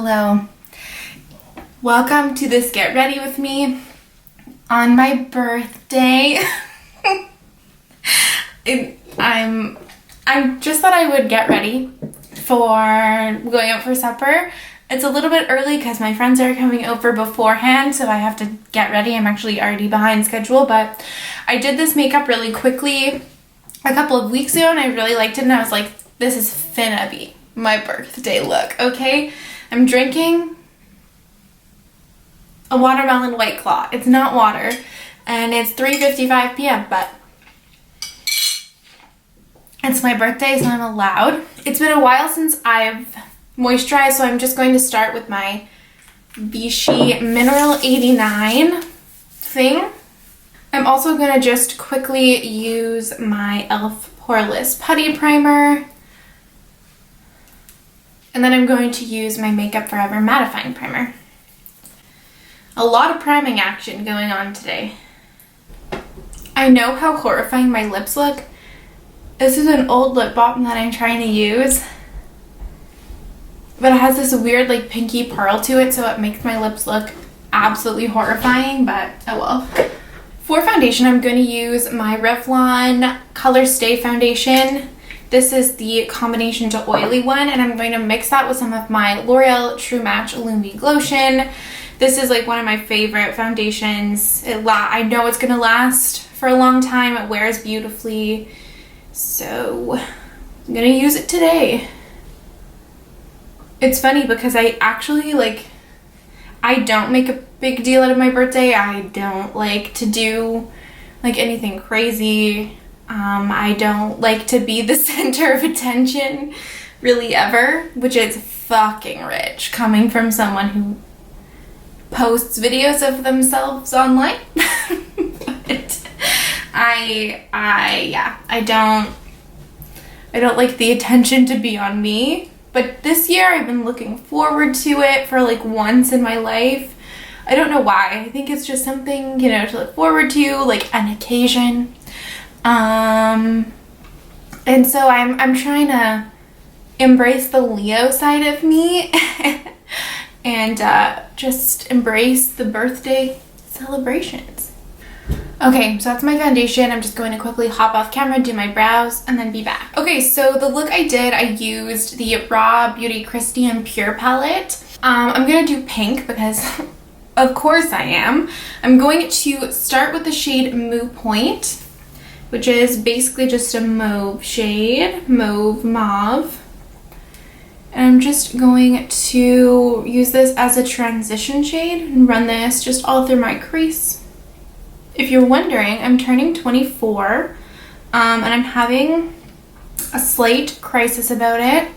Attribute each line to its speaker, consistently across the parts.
Speaker 1: Hello. Welcome to this Get Ready With Me on my birthday. I just thought I would get ready for going out for supper. It's a little bit early because my friends are coming over beforehand, so I have to get ready. I'm actually already behind schedule, but I did this makeup really quickly a couple of weeks ago and I really liked it, and I was like, this is finna be my birthday look, okay? I'm drinking a watermelon White Claw. It's not water, and it's 3:55 p.m., but it's my birthday, so I'm allowed. It's been a while since I've moisturized, so I'm just going to start with my Vichy Mineral 89 thing. I'm also going to just quickly use my e.l.f. Poreless Putty Primer. And then I'm going to use my Makeup Forever Mattifying Primer. A lot of priming action going on today. I know how horrifying my lips look. This is an old lip balm that I'm trying to use, but it has this weird like pinky pearl to it, so it makes my lips look absolutely horrifying, but oh well. For foundation, I'm going to use my Revlon Colourstay foundation. This is the combination to oily one, and I'm going to mix that with some of my L'Oreal True Match Lumi Glotion. This is like one of my favorite foundations. I know it's going to last for a long time. It wears beautifully. So I'm going to use it today. It's funny because I actually I don't make a big deal out of my birthday. I don't like to do anything crazy. I don't like to be the center of attention really ever, which is fucking rich coming from someone who posts videos of themselves online. But I don't like the attention to be on me. But this year I've been looking forward to it for once in my life. I don't know why. I think it's just something, to look forward to, like an occasion. And so I'm trying to embrace the Leo side of me and just embrace the birthday celebrations. Okay, so that's my foundation. I'm just going to quickly hop off camera, do my brows, and then be back. Okay, so the look I did, I used the Raw Beauty Christian Pure palette. I'm gonna do pink because of course I am. I'm going to start with the shade Mou Point, which is basically just a mauve shade, mauve. And I'm just going to use this as a transition shade and run this just all through my crease. If you're wondering, I'm turning 24, and I'm having a slight crisis about it.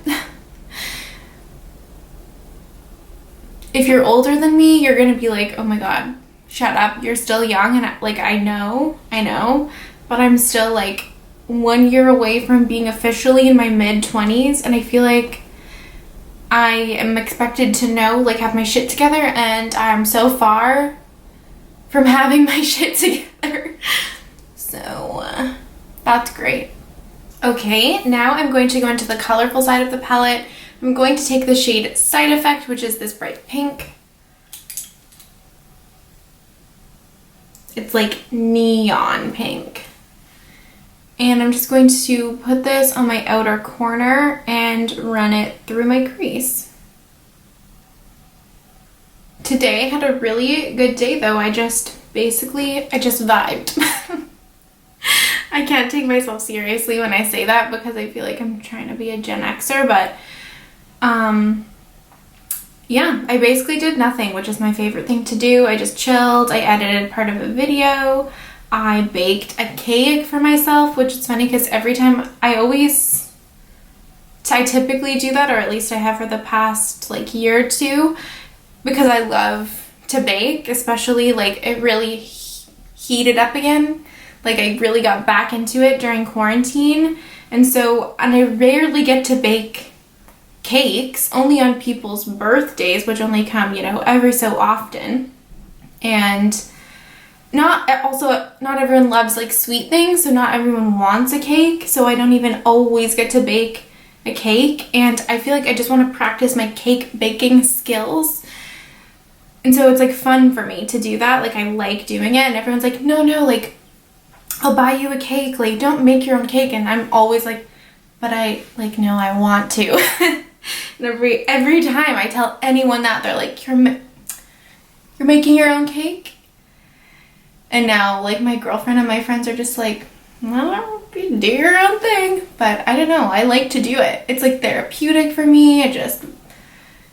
Speaker 1: If you're older than me, you're gonna be like, oh my god, shut up, you're still young, and I know, but I'm still 1 year away from being officially in my mid-20s, and I feel like I am expected to know, have my shit together, and I'm so far from having my shit together. So that's great. Okay, now I'm going to go into the colorful side of the palette. I'm going to take the shade Side Effect, which is this bright pink. It's like neon pink. And I'm just going to put this on my outer corner and run it through my crease. Today I had a really good day though. I just vibed. I can't take myself seriously when I say that because I feel like I'm trying to be a Gen Xer, but yeah, I basically did nothing, which is my favorite thing to do. I just chilled, I edited part of a video, I baked a cake for myself, which is funny because every time I typically do that, or at least I have for the past year or two, because I love to bake, especially it really heated up again. I really got back into it during quarantine, and I rarely get to bake cakes, only on people's birthdays, which only come, every so often. And not everyone loves sweet things, so not everyone wants a cake, so I don't even always get to bake a cake, and I feel like I just want to practice my cake baking skills. And so it's like fun for me to do that. Like I like doing it, and everyone's like, no, like I'll buy you a cake, like don't make your own cake. And I'm always like, but no, I want to. And every time I tell anyone that, they're like, you're making your own cake? And now like my girlfriend and my friends are just like, well, you do your own thing. But I don't know, I like to do it. It's like therapeutic for me. I just,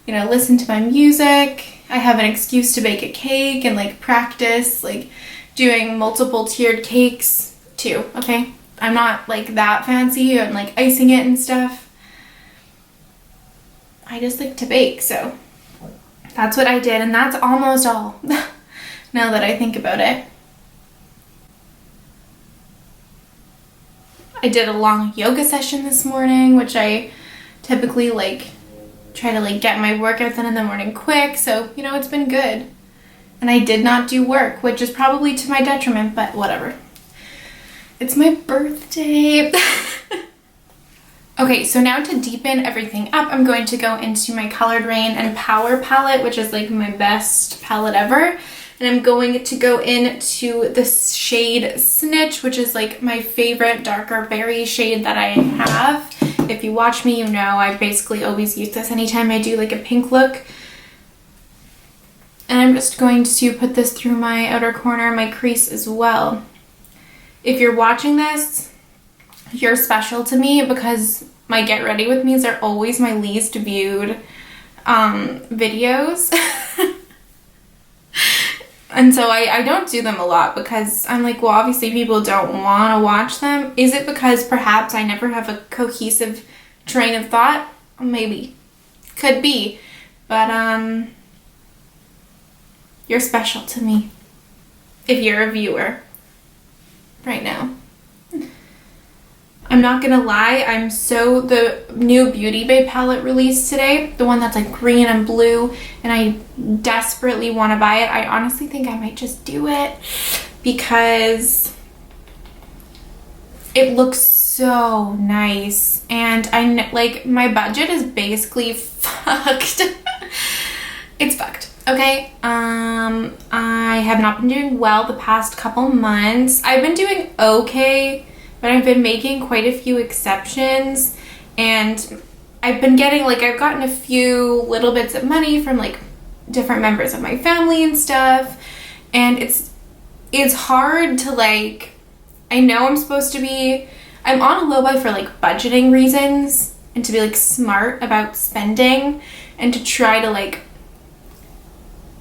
Speaker 1: you know, listen to my music. I have an excuse to bake a cake and like practice like doing multiple tiered cakes too, okay? I'm not like that fancy and like icing it and stuff. I just like to bake, so that's what I did, and that's almost all now that I think about it. I did a long yoga session this morning, which I typically like try to like get my workouts in the morning quick, so you know, it's been good. And I did not do work, which is probably to my detriment, but whatever. It's my birthday. Okay, so now to deepen everything up, I'm going to go into my Colored Rain and Power palette, which is like my best palette ever. And I'm going to go into the shade Snitch, which is like my favorite darker berry shade that I have. If you watch me, you know I basically always use this anytime I do like a pink look. And I'm just going to put this through my outer corner, my crease as well. If you're watching this, you're special to me because my Get Ready With Me's are always my least viewed videos. And so I don't do them a lot because I'm like, well, obviously people don't want to watch them. Is it because perhaps I never have a cohesive train of thought? Maybe. Could be. But you're special to me if you're a viewer right now. I'm not gonna lie, the new Beauty Bay palette released today, the one that's like green and blue, and I desperately want to buy it. I honestly think I might just do it because it looks so nice, and like my budget is basically fucked. It's fucked. Okay, I have not been doing well the past couple months. I've been doing okay, but I've been making quite a few exceptions, and I've been getting, like, I've gotten a few little bits of money from, like, different members of my family and stuff, and it's hard to, like, I know I'm on a low buy for, like, budgeting reasons, and to be, like, smart about spending, and to try to, like,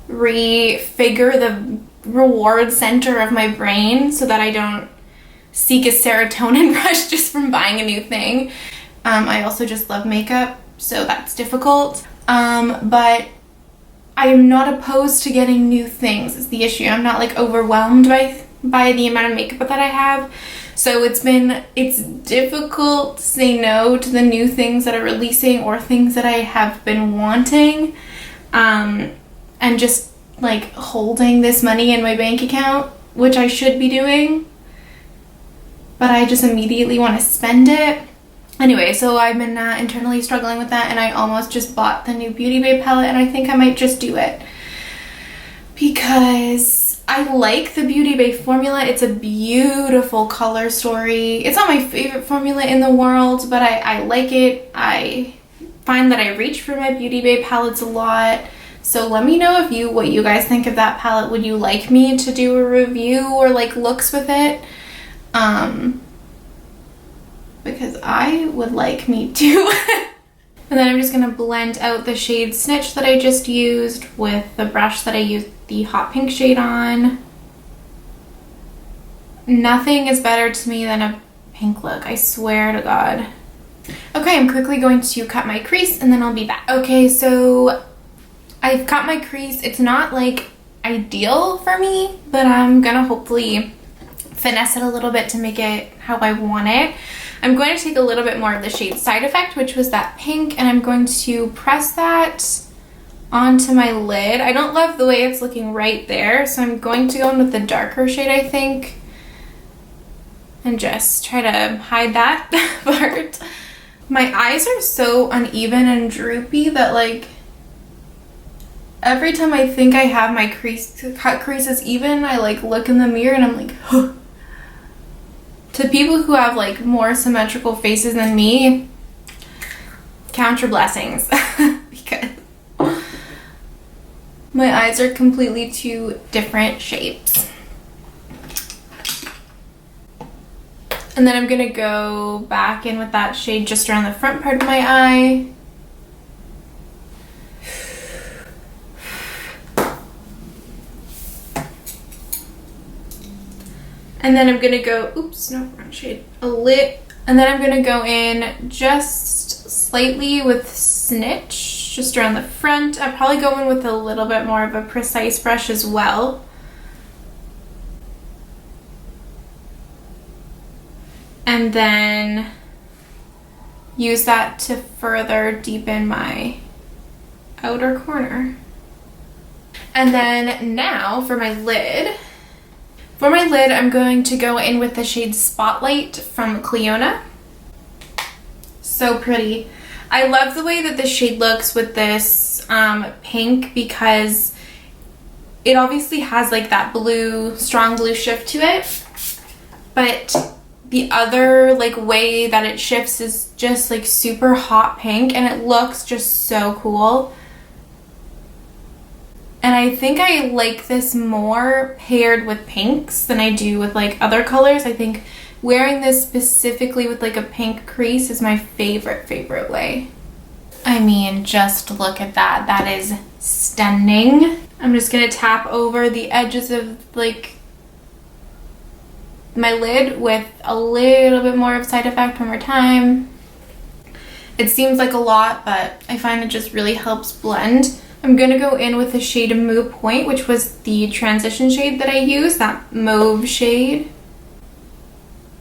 Speaker 1: refigure the reward center of my brain so that I don't seek a serotonin rush just from buying a new thing. I also just love makeup, so that's difficult. But I am not opposed to getting new things is the issue. I'm not like overwhelmed by the amount of makeup that I have. So it's difficult to say no to the new things that are releasing or things that I have been wanting. And just like holding this money in my bank account, which I should be doing, but I just immediately want to spend it. Anyway, so I've been internally struggling with that, and I almost just bought the new Beauty Bay palette, and I think I might just do it because I like the Beauty Bay formula. It's a beautiful color story. It's not my favorite formula in the world, but I like it. I find that I reach for my Beauty Bay palettes a lot. So let me know what you guys think of that palette. Would you like me to do a review or like looks with it? Because I would like me to. And then I'm just gonna blend out the shade Snitch that I just used with the brush that I used the hot pink shade on. Nothing is better to me than a pink look, I swear to God. Okay, I'm quickly going to cut my crease and then I'll be back. Okay, so I've cut my crease. It's not like ideal for me, but I'm gonna hopefully finesse it a little bit to make it how I want it. I'm going to take a little bit more of the shade Side Effect, which was that pink, and I'm going to press that onto my lid. I don't love the way it's looking right there, so I'm going to go in with the darker shade, I think, and just try to hide that part. My eyes are so uneven and droopy that like every time I think I have my cut creases even, I like look in the mirror and I'm like, huh. To people who have like more symmetrical faces than me, count your blessings because my eyes are completely two different shapes. And then I'm gonna go back in with that shade just around the front part of my eye. And then I'm gonna go, oops, no, wrong shade, and then I'm gonna go in just slightly with Snitch, just around the front. I'll probably go in with a little bit more of a precise brush as well. And then use that to further deepen my outer corner. And then now for my lid. For my lid, I'm going to go in with the shade Spotlight from Clionadh. So pretty. I love the way that this shade looks with this pink because it obviously has like that blue, strong blue shift to it. But the other like way that it shifts is just like super hot pink and it looks just so cool. And I think I like this more paired with pinks than I do with like other colors. I think wearing this specifically with like a pink crease is my favorite way. I mean, just look at that. That is stunning. I'm just gonna tap over the edges of like my lid with a little bit more of side effect one more time. It seems like a lot, but I find it just really helps blend. I'm gonna go in with the shade Mou Point, which was the transition shade that I used, that mauve shade.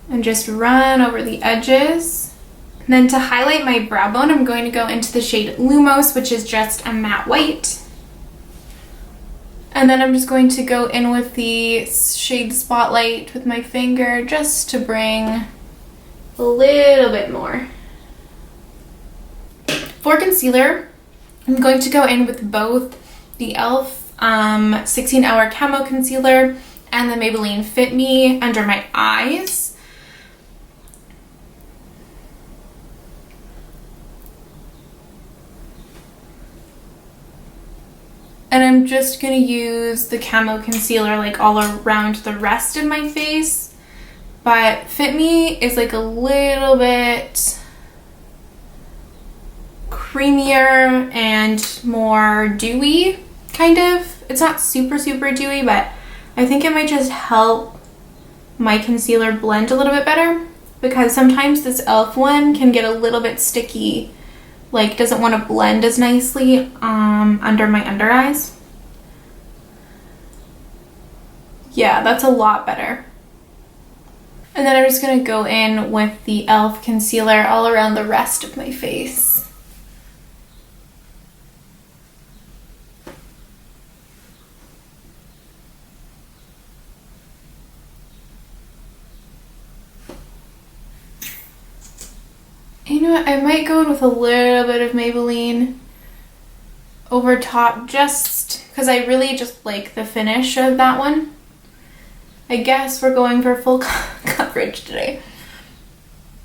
Speaker 1: And just run over the edges. And then to highlight my brow bone, I'm going to go into the shade Lumos, which is just a matte white. And then I'm just going to go in with the shade Spotlight with my finger just to bring a little bit more. For concealer, I'm going to go in with both the e.l.f. 16-Hour Camo Concealer and the Maybelline Fit Me under my eyes. And I'm just going to use the Camo Concealer like all around the rest of my face. But Fit Me is like a little bit creamier and more dewy, kind of. It's not super dewy, but I think it might just help my concealer blend a little bit better because sometimes this e.l.f. one can get a little bit sticky, like doesn't want to blend as nicely under my under eyes. Yeah, that's a lot better. And then I'm just going to go in with the e.l.f. concealer all around the rest of my face. You know what, I might go in with a little bit of Maybelline over top just because I really just like the finish of that one. I guess we're going for full coverage today.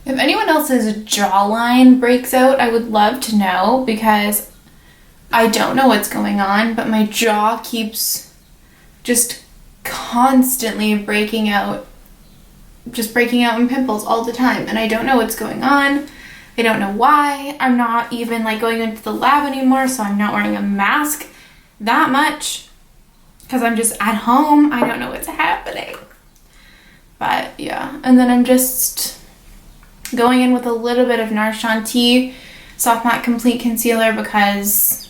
Speaker 1: If anyone else's jawline breaks out, I would love to know because I don't know what's going on, but my jaw keeps just constantly breaking out in pimples all the time and I don't know what's going on. I don't know why. I'm not even like going into the lab anymore, so I'm not wearing a mask that much because I'm just at home. I don't know what's happening. But yeah, and then I'm just going in with a little bit of NARS Chantilly Soft Matte Complete Concealer because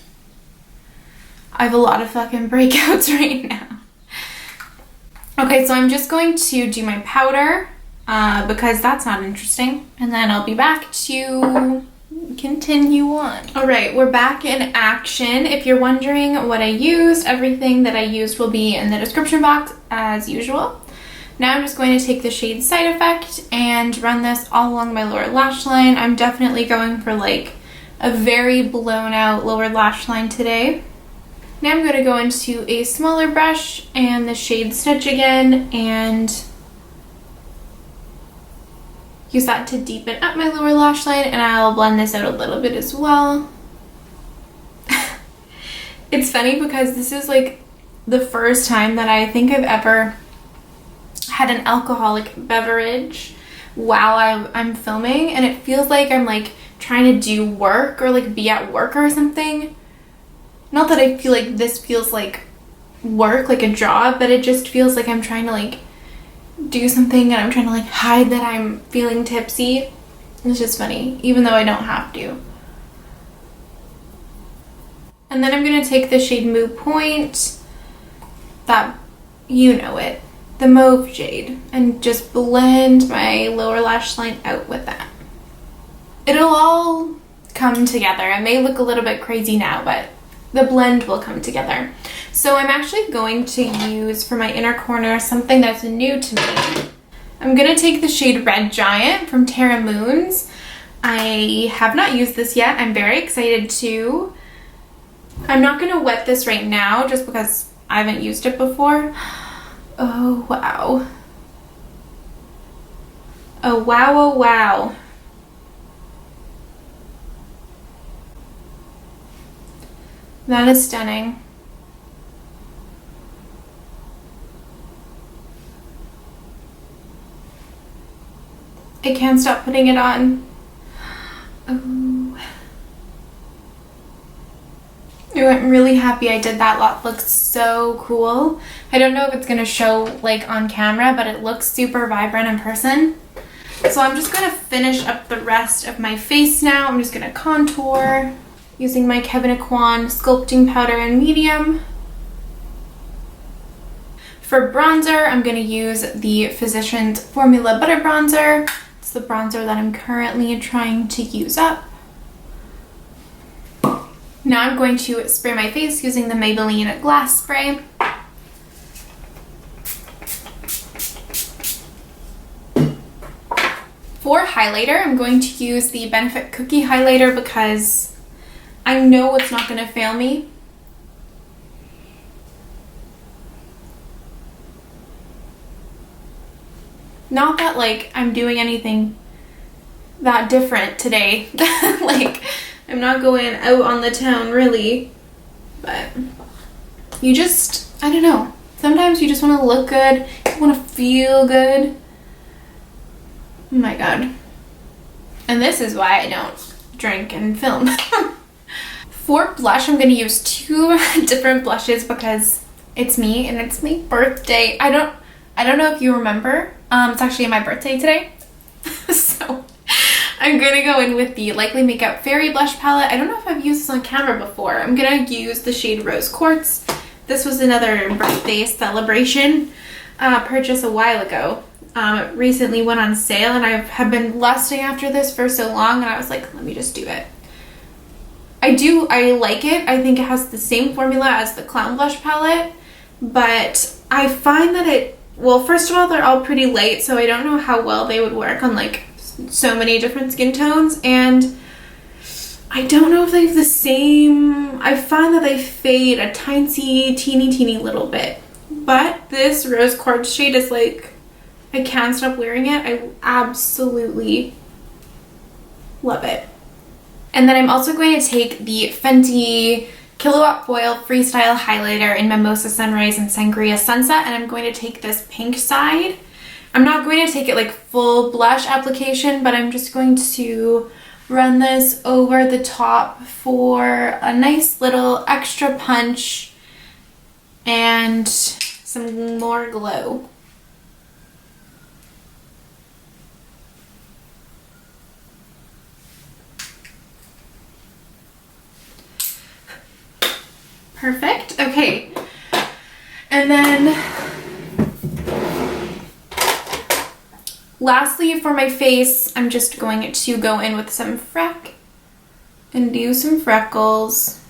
Speaker 1: I have a lot of fucking breakouts right now. Okay, so I'm just going to do my powder because that's not interesting. And then I'll be back to continue on. All right, we're back in action. If you're wondering what I used, everything that I used will be in the description box as usual. Now I'm just going to take the shade Side Effect and run this all along my lower lash line. I'm definitely going for like a very blown out lower lash line today. Now I'm going to go into a smaller brush and the shade Snatch again and use that to deepen up my lower lash line, and I'll blend this out a little bit as well. It's funny because this is like the first time that I think I've ever had an alcoholic beverage while I'm filming, and it feels like I'm like trying to do work or like be at work or something. Not that I feel like this feels like work, like a job, but it just feels like I'm trying to like do something and I'm trying to like hide that I'm feeling tipsy. It's just funny, even though I don't have to. And then I'm going to take the shade Mou Point, that, you know it, the mauve shade, and just blend my lower lash line out with that. It'll all come together. It may look a little bit crazy now, but the blend will come together. So I'm actually going to use for my inner corner something that's new to me. I'm going to take the shade Red Giant from Terra Moons. I have not used this yet. I'm very excited to. I'm not going to wet this right now just because I haven't used it before. Oh, wow. Oh, wow, oh, wow. That is stunning. I can't stop putting it on. Oh. I'm really happy I did that. That looks so cool. I don't know if it's going to show like on camera, but it looks super vibrant in person. So I'm just going to finish up the rest of my face now. I'm just going to contour using my Kevyn Aucoin sculpting powder in medium. For bronzer, I'm going to use the Physicians Formula Butter Bronzer. It's the bronzer that I'm currently trying to use up. Now I'm going to spray my face using the Maybelline Glass Spray. For highlighter, I'm going to use the Benefit Cookie Highlighter because I know it's not going to fail me. Not that like I'm doing anything that different today. Like I'm not going out on the town really, but you just, I don't know. Sometimes you just want to look good. You want to feel good. Oh my god. And this is why I don't drink and film. For blush, I'm going to use two different blushes because it's me and it's my birthday. I don't know if you remember. It's actually my birthday today. So I'm going to go in with the Likely Makeup Fairy Blush Palette. I don't know if I've used this on camera before. I'm going to use the shade Rose Quartz. This was another birthday celebration purchase a while ago. It recently went on sale and I have been lusting after this for so long and I was like, let me just do it. I like it. I think it has the same formula as the Clown Blush palette, but I find that well, first of all, they're all pretty light, so I don't know how well they would work on like so many different skin tones, and I don't know if they have the same, I find that they fade a teeny little bit, but this Rose Quartz shade is like, I can't stop wearing it. I absolutely love it. And then I'm also going to take the Fenty Killawatt Foil Freestyle Highlighter in Mimosa Sunrise and Sangria Sunset, and I'm going to take this pink side. I'm not going to take it like full blush application, but I'm just going to run this over the top for a nice little extra punch and some more glow. Perfect. Okay. And then lastly for my face, I'm just going to go in with some Freck and do some freckles.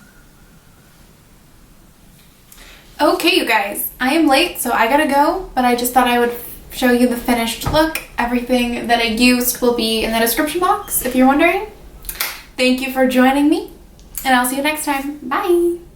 Speaker 1: Okay, you guys, I am late, so I gotta go, but I just thought I would show you the finished look. Everything that I used will be in the description box if you're wondering. Thank you for joining me, and I'll see you next time. Bye!